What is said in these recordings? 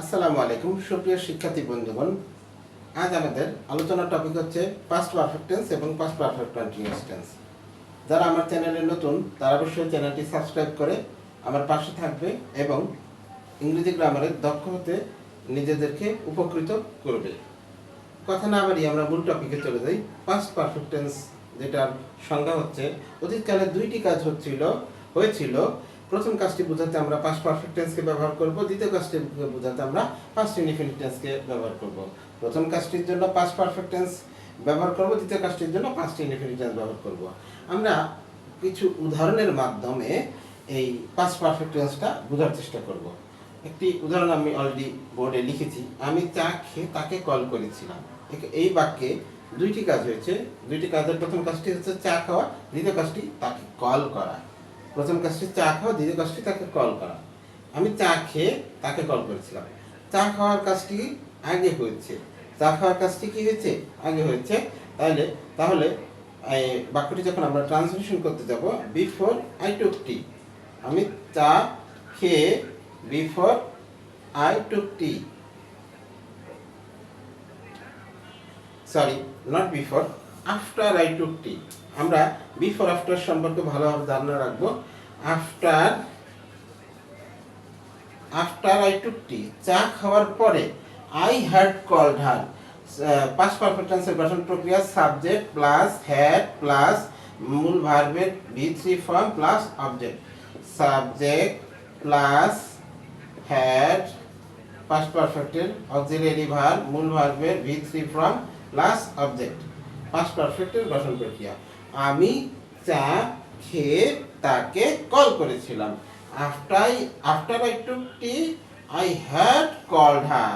আসসালামু আলাইকুম সুপ্রিয় শিক্ষার্থী বন্ধুগণ। আজ আমাদের আলোচনার টপিক হচ্ছে পাস্ট পারফেক্ট টেন্স এবং পাস্ট পারফেক্ট কন্টিনিউয়াস টেন্স। যারা আমার চ্যানেলে নতুন তারা অবশ্যই চ্যানেলটি সাবস্ক্রাইব করে আমার পাশে থাকবে এবং ইংরেজি গ্রামারের দক্ষ হতে নিজেদেরকে উপকৃত করবে। কথা না বাড়িয়ে আমরা মূল টপিকে চলে যাই। পাস্ট পারফেক্ট টেন্স যেটার সংজ্ঞা হচ্ছে অতীতকালে দুইটি কাজ হয়েছিল। প্রথম কাজটি বোঝাতে আমরা পাস্ট পারফেক্ট টেন্সকে ব্যবহার করব, দ্বিতীয় কাজটি বোঝাতে আমরা পাস্ট ইনডিফিনিট টেন্সকে ব্যবহার করব। প্রথম কাজটির জন্য পাস্ট পারফেক্ট টেন্স ব্যবহার করব, দ্বিতীয় কাজটির জন্য পাস্ট ইনডিফিনিট টেন্স ব্যবহার করব। আমরা কিছু উদাহরণের মাধ্যমে এই পাস্ট পারফেক্ট টেন্সটা বোঝার চেষ্টা করব। একটি উদাহরণ আমি অলরেডি বোর্ডে লিখেছি। আমি চা খেয়ে তাকে কল করেছিলাম। এই বাক্যে দুইটি কাজ হয়েছে। দুইটি কাজের প্রথম কাজটি হচ্ছে চা খাওয়া, দ্বিতীয় কাজটি তাকে কল করা। প্রথম কাজটি চা খাওয়া, দ্বিতীয় কাজটি তাকে কল করা। আমি চা খেয়ে তাকে কল করেছিলাম। চা খাওয়ার কাজটি আগে হয়েছে। চা খাওয়ার কাজটি কি হয়েছে? আগে হয়েছে। তাহলে এই বাক্যটি যখন আমরা ট্রান্সলেশন করতে যাব, বিফোর আই টুক টি, আমি চা খেয়ে before I took tea, sorry not before, after I took tea. আমরা বিফোর আফটার সম্পর্কে ভালোভাবে ধারণা রাখবো। আফটার আই টুক টি, চা খাওয়ার পরে। I had called her, past perfect টেন্সের গঠন প্রক্রিয়া সাবজেক্ট প্লাস হ্যাড প্লাস মূল ভার্বের V3 form plus object. Subject plus had, past পারফেক্টের অক্সিলিয়ারি ভার্ব, মূল ভার্বের V3 form plus object. Past পারফেক্টের গঠন প্রক্রিয়া। আমি চা খেয়ে তাকে কল করেছিলাম। After I took tea, I had called her.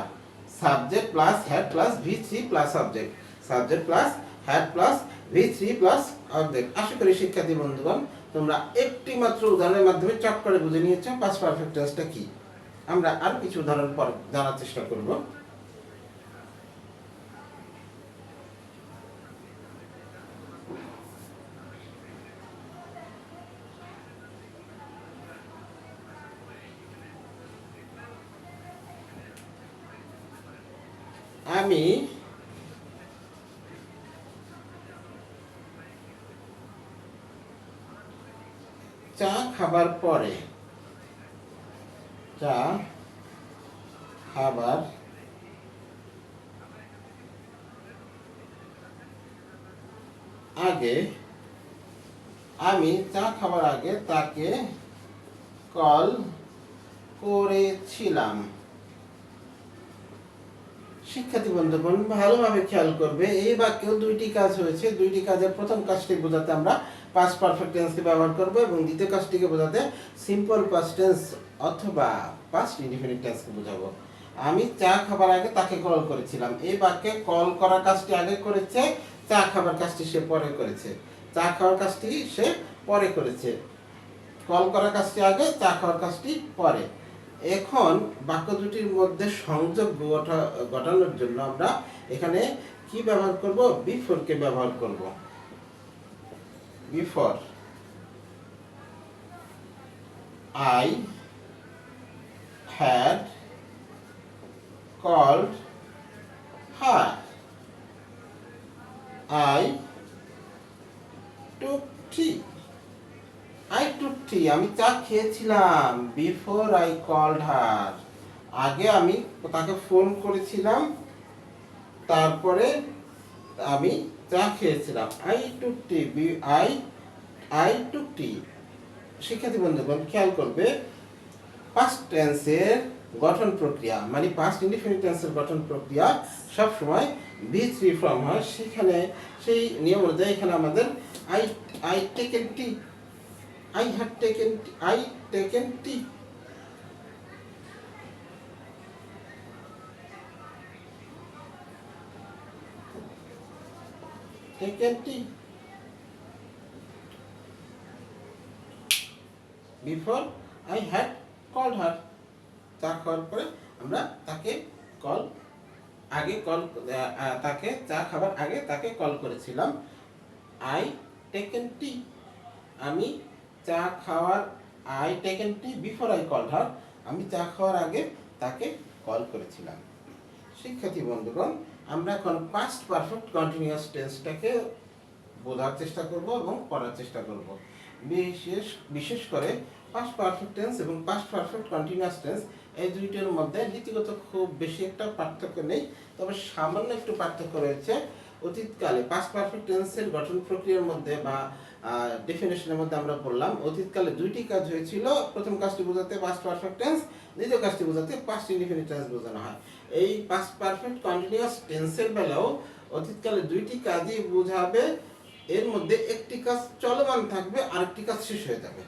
Subject plus had plus V3 plus object. Subject plus had plus V3 plus object. আশা করি শিক্ষার্থী বন্ধুগণ তোমরা একটি মাত্র উদাহরণের মাধ্যমে চট করে বুঝে নিয়েছো পাস্ট পারফেক্ট টেন্সটা কি। আমরা আরো কিছু উদাহরণ পর জানার চেষ্টা করব। আমি চা খাবার পরে, চা খাবার আগে, আমি চা খাবার আগে তাকে কল করেছিলাম। শিক্ষার্থী বন্ধুগণ ভালোভাবে খেয়াল করবে, এই বাক্যেও দুইটি কাজ হয়েছে। দুইটি কাজের প্রথম কাজটি বোঝাতে আমরা পাস্ট পারফেক্ট টেন্সকে ব্যবহার করব এবং দ্বিতীয় কাজটিকে বোঝাতে সিম্পল পাস্ট টেন্স অথবা পাস্ট ইনডিফিনিট টেন্সকে বোঝাবো। আমি চা খাবার আগে তাকে কল করেছিলাম। এই বাক্যে কল করার কাজটি আগে করেছে, চা খাবার কাজটি সে পরে করেছে। চা খাওয়ার কাজটি সে পরে করেছে। কল করার কাজটি আগে, চা খাওয়ার কাজটি পরে। এখন বাক্য দুটির মধ্যে সংযোগ ঘটানোর জন্য আমরা এখানে কি ব্যবহার করব? বিফোর কে ব্যবহার করব। Before I had called her, I took tea. I took tea, আমি চা খেয়েছিলাম। বিফোর আই কল্ড হার, আগে আমি তাকে ফোন করেছিলাম, তারপরে আমি চা খেয়েছিলাম। I took tea, I took tea. শিক্ষার্থী বন্ধুগণ খেয়াল করবে, পাস্ট টেন্সের গঠন প্রক্রিয়া মানে পাস্ট ইনডিফিনিট টেন্সের গঠন প্রক্রিয়া সব সময় V3 ফর্ম হয়। সেখানে সেই নিয়ম অনুযায়ী এখানে আমাদের I taken tea, I had taken tea. Taken tea. Before I had called her. চা খাওয়ার পরে আমরা তাকে চা খাবার আগে তাকে কল করেছিলাম। I taken tea. আমি চা খাওয়ার, I taken tea before I called her. আমি চা খাওয়ার আগে তাকে কল করেছিলাম। শিক্ষার্থী বন্ধুগণ, আমরা এখন পাস্ট পারফেক্ট কন্টিনিউয়াস টেন্সটাকে বোঝার চেষ্টা করব এবং পড়ার চেষ্টা করব। বিশেষ করে পাস্ট পারফেক্ট টেন্স এবং পাস্ট পারফেক্ট কন্টিনিউয়াস টেন্স এই দুইটার মধ্যে নীতিগত খুব বেশি একটা পার্থক্য নেই, তবে সামান্য একটু পার্থক্য রয়েছে। অতীতকালে পাস্ট পারফেক্ট টেন্সের গঠন প্রক্রিয়ার মধ্যে বা ডেফিনেশনের মধ্যে আমরা বললাম অতীতকালে দুইটি কাজ হয়েছিল। প্রথম কাজটি বোঝাতে পাস্ট পারফেক্ট টেন্স, দ্বিতীয় কাজটি বোঝাতে পাস্ট ইনডিফিনিট টেন্স বোঝানো হয়। এই পাস্ট পারফেক্ট কন্টিনিউয়াস টেন্সের বেলাও অতীতকালে দুইটি কাজই বোঝাবে, এর মধ্যে একটি কাজ চলমান থাকবে আরেকটি কাজ শেষ হয়ে যাবে।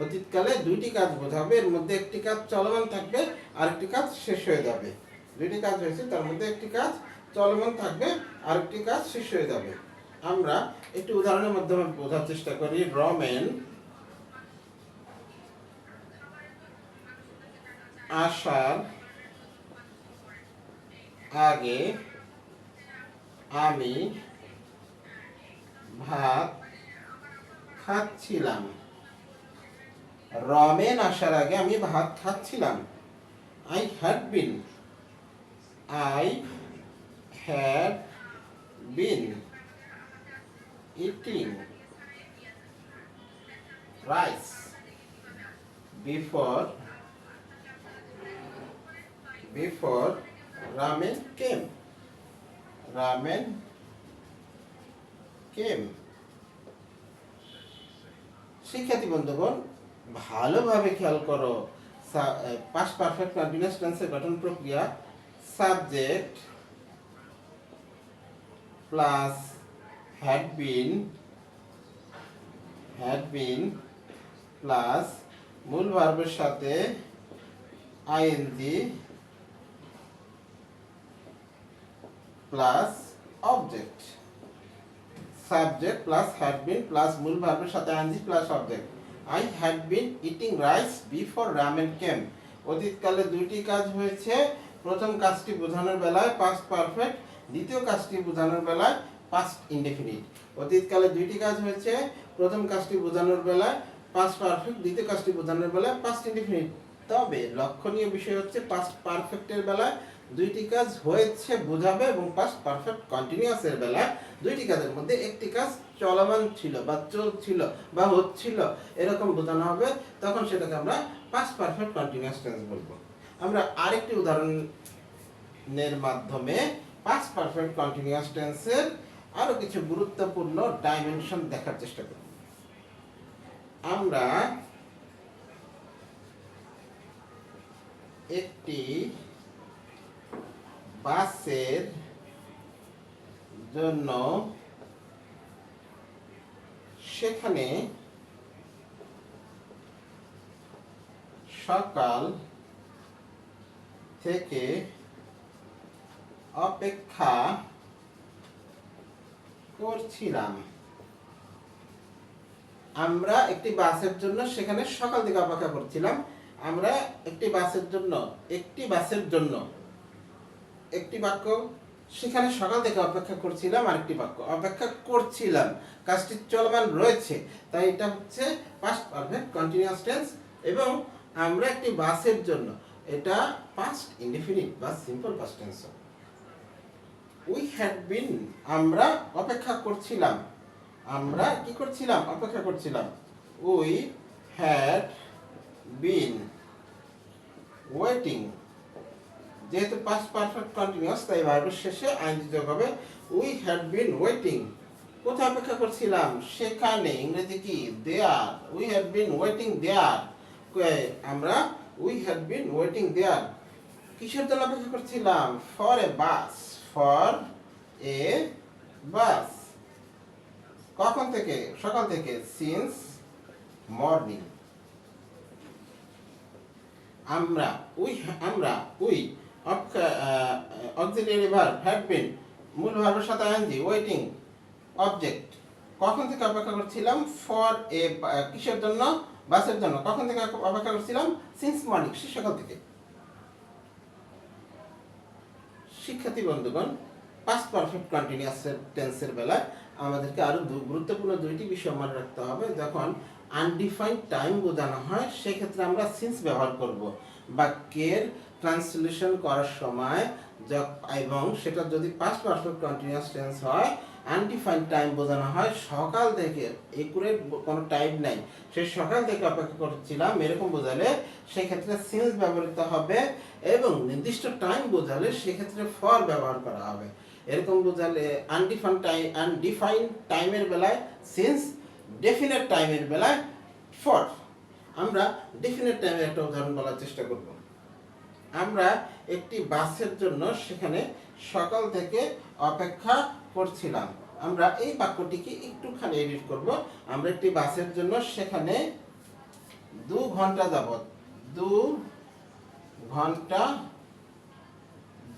অতীতকালে দুইটি কাজ বোঝাবে, এর মধ্যে একটি কাজ চলমান থাকবে আরেকটি কাজ শেষ হয়ে যাবে। দুইটি কাজ হয়েছে, তার মধ্যে একটি কাজ চলমান থাকবে আরেকটি কাজ শেষ হয়ে যাবে। আমরা একটি উদাহরণের মাধ্যমে বোঝার চেষ্টা করি। রমেন আসার আগে আমি ভাত খাচ্ছিলাম। রমেন আসার আগে আমি ভাত খাচ্ছিলাম। I had been eating rice before ramen came. শিক্ষার্থী বন্ধুগণ, ভালোভাবে খেয়াল করো। পাস্ট পারফেক্ট কন্টিনিউয়াস টেন্সের গঠন প্রক্রিয়া subject plus had been plus মূল ভার্বের সাথে ing plus object. Subject plus had been plus মূল ভার্বের সাথে ing plus object. I had been eating rice before ramen came. অতীতকালে দুইটি কাজ হয়েছে। প্রথম কাজটি বোঝানোর বেলায় পাস্ট পারফেক্ট, দ্বিতীয় কাজটি বোঝানোর বেলায় পাস্ট ইনডেফিনিট। অতীতকালে দুইটি কাজ হয়েছে, প্রথম কাজটি বোঝানোর বেলায় পাস্ট পারফেক্ট, দ্বিতীয় কাজটি বোঝানোর বেলায় পাস্ট ইনডেফিনিট। তবে লক্ষণীয় বিষয় হচ্ছে পাস্ট পারফেক্টের বেলায় দুইটি কাজ হয়েছে বোঝাবে এবং পাস্ট পারফেক্ট কন্টিনিউয়াসের বেলায় দুইটি কাজের মধ্যে একটি কাজ চলমান ছিল বা চলছিল বা হচ্ছিল এরকম বোঝানো হবে, তখন সেটাকে আমরা পাস্ট পারফেক্ট কন্টিনিউয়াস টেন্স বলবো। আমরা আরেকটি উদাহরণের মাধ্যমে পাস্ট পারফেক্ট কন্টিনিউয়াস টেন্সের আরো কিছু গুরুত্বপূর্ণ ডাইমেনশন দেখার চেষ্টা করব। আমরা একটি বাসের জন্য সেখানে সকাল থেকে অপেক্ষা করছিলাম। আমরা একটি বাসের জন্য সেখানে সকাল থেকে অপেক্ষা করছিলাম। আমরা একটি বাসের জন্য একটি বাক্য, সেখানে সকাল থেকে অপেক্ষা করছিলাম আরেকটি বাক্য, অপেক্ষা করছিলাম কাজটি চলমান রয়েছে, তাই এটা হচ্ছে পাস্ট পারফেক্ট কন্টিনিউয়াস টেন্স। এবং আমরা একটি বাসের জন্য, এটা পাস্ট ইনডেফিনিট বা simple past tense. We had বিন, আমরা অপেক্ষা করছিলাম, আমরা কি করছিলাম? অপেক্ষা করছিলাম। উই হ্যাড বিন ওয়েটিং, যেহেতু পাস্ট পারফেক্ট কন্টিনিউয়াস তাই ভার্বের শেষে আইএনজি যোগ হবে। উই হ্যাড বিন ওয়েটিং, কোথায় অপেক্ষা করছিলাম? সেখানে। ইংরেজি কি? There. We had been waiting there. আমরা we had been waiting there. কিসের জন্য অপেক্ষা করছিলাম? For a bus. For a bus. কখন থেকে? সকাল থেকে। Since morning. আমরা we auxiliary verb had been, মূল ভার্বের সাথে আইএনজি, ওয়েটিং অবজেক্ট। কখন থেকে অপেক্ষা করছিলাম? ফর এ, কিসের জন্য? বাসের জন্য। কখন থেকে অপেক্ষা করছিলাম? সিন্স মর্নিং, সকাল থেকে। শিক্ষার্থী বন্ধুগণ, পাস্ট পারফেক্ট কন্টিনিউয়াস টেন্সের বেলায় আমাদেরকে আরো গুরুত্বপূর্ণ দুইটি বিষয় মনে রাখতে হবে। যখন আনডিফাইন্ড টাইম বোঝানো হয় সেক্ষেত্রে আমরা সিন্স ব্যবহার করব। বাক্যের ট্রান্সলেশন করার সময় এবং সেটা যদি পাস্ট পারফেক্ট কন্টিনিউয়াস টেন্স হয়, আনডিফাইন্ড টাইম বোঝানো হয়, সকাল থেকে একুরেট কোনো টাইম নাই, সেই সকাল থেকে অপেক্ষা করছিলাম এরকম বোঝালে সেক্ষেত্রে সিন্স ব্যবহৃত হবে, এবং নির্দিষ্ট টাইম বোঝালে সেক্ষেত্রে ফর ব্যবহার করা হবে। এরকম বোঝালে আনডিফাইন্ড টাইমের বেলায় সিন্স, ডেফিনেট টাইমের বেলায় ফর। আমরা ডেফিনেট টাইমের একটা উদাহরণ বলার চেষ্টা করব। আমরা একটি বাসের জন্য সেখানে সকাল থেকে অপেক্ষা করছিলাম। আমরা এই বাক্যটিকে একটুখানি এডিট করব। আমরা একটি বাসের জন্য সেখানে 2 ঘন্টা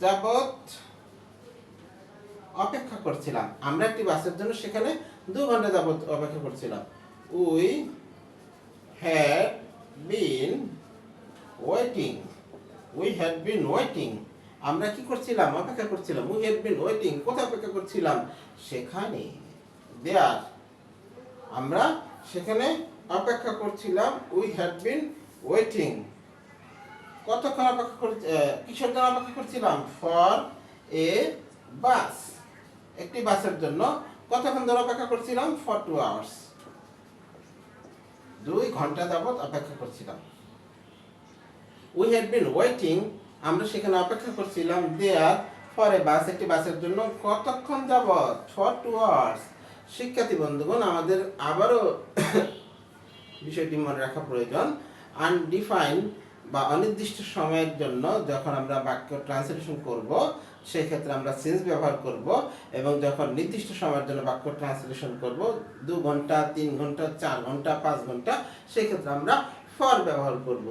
যাবত অপেক্ষা করছিলাম। আমরা একটি বাসের জন্য সেখানে 2 ঘন্টা যাবত অপেক্ষা করছিলাম। We had been waiting. আমরা কি করছিলাম? অপেক্ষা করছিলাম। We had been waiting. কোথায় অপেক্ষা করছিলাম? সেখানে। দেয়ার। আমরা সেখানে অপেক্ষা করছিলাম। We had been waiting. কতক্ষণ অপেক্ষা কিসের জন্য অপেক্ষা করছিলাম? ফর এ বাস। একটি বাসের জন্য কতক্ষণ ধরে অপেক্ষা করছিলাম? For 2 hours. 2 ঘন্টা যাবত অপেক্ষা করছিলাম। উই হ্যাড বিন ওয়েটিং, আমরা সেখানে অপেক্ষা করছিলাম। দেয়ার ফর এ বাস, একটি বাসের জন্য কতক্ষণ যাবত? For 2 hours. শিক্ষার্থী বন্ধুগণ, আমাদের আবারও বিষয়টি মনে রাখা প্রয়োজন। আনডিফাইন্ড বা অনির্দিষ্ট সময়ের জন্য যখন আমরা বাক্য ট্রান্সলেশন করব সেক্ষেত্রে আমরা সিন্স ব্যবহার করব, এবং যখন নির্দিষ্ট সময়ের জন্য বাক্য ট্রান্সলেশন করব 2 ঘন্টা, 3 ঘন্টা, 4 ঘন্টা, 5 ঘন্টা, সেক্ষেত্রে আমরা ফর ব্যবহার করব।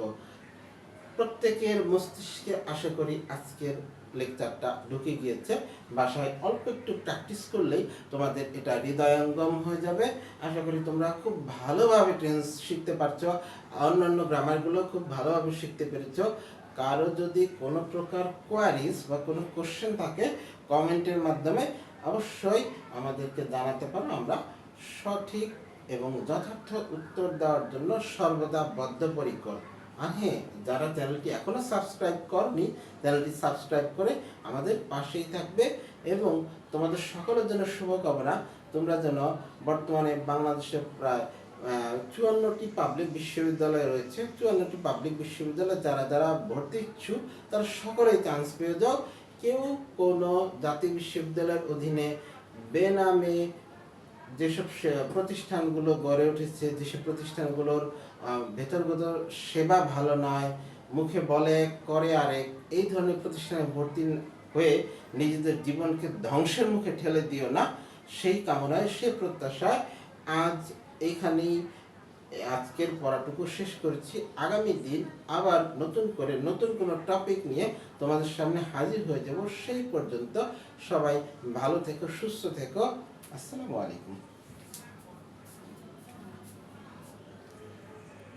প্রত্যেকের মস্তিষ্কে আশা করি আজকের লেকচারটা ঢুকে গিয়েছে। বাসায় অল্প একটু প্র্যাকটিস করলেই তোমাদের এটা হৃদয়ঙ্গম হয়ে যাবে। আশা করি তোমরা খুব ভালোভাবে টেন্স শিখতে পারছো, অন্যান্য গ্রামারগুলো খুব ভালোভাবে শিখতে পেরেছো। কারো যদি কোনো প্রকার কোয়ারিজ বা কোনো কোশ্চেন থাকে কমেন্টের মাধ্যমে অবশ্যই আমাদেরকে জানাতে পারো। আমরা সঠিক এবং যথার্থ উত্তর দেওয়ার জন্য সর্বদা বদ্ধপরিকর। আর হ্যাঁ, যারা চ্যানেলটি এখনো সাবস্ক্রাইব করনি, চ্যানেলটি সাবস্ক্রাইব করে আমাদের পাশেই থাকবে। এবং তোমাদের সকলের জন্য শুভকামনা। তোমরা যেন বর্তমানে বাংলাদেশে প্রায় 54টি পাবলিক বিশ্ববিদ্যালয় রয়েছে। 54টি পাবলিক বিশ্ববিদ্যালয় যারা যারা ভর্তি ইচ্ছুক তারা সকলেই চান্স পেয়ে যাও। কেউ কোনো জাতীয় বিশ্ববিদ্যালয়ের অধীনে বেনামে যেসব প্রতিষ্ঠানগুলো গড়ে উঠেছে, যেসব প্রতিষ্ঠানগুলোর ভেতরগত সেবা ভালো নয়, মুখে বলে করে আরেক, এই ধরনের প্রতিষ্ঠানে ভর্তি হয়ে নিজেদের জীবনকে ধ্বংসের মুখে ঠেলে দিও না। সেই কামনায়, সে প্রত্যাশায় আজ এইখানেই আজকের পড়াটুকু শেষ করেছি। আগামী দিন আবার নতুন করে নতুন কোনো টপিক নিয়ে তোমাদের সামনে হাজির হয়ে যাব। সেই পর্যন্ত সবাই ভালো থেকো, সুস্থ থেকো। আসসালামু আলাইকুম।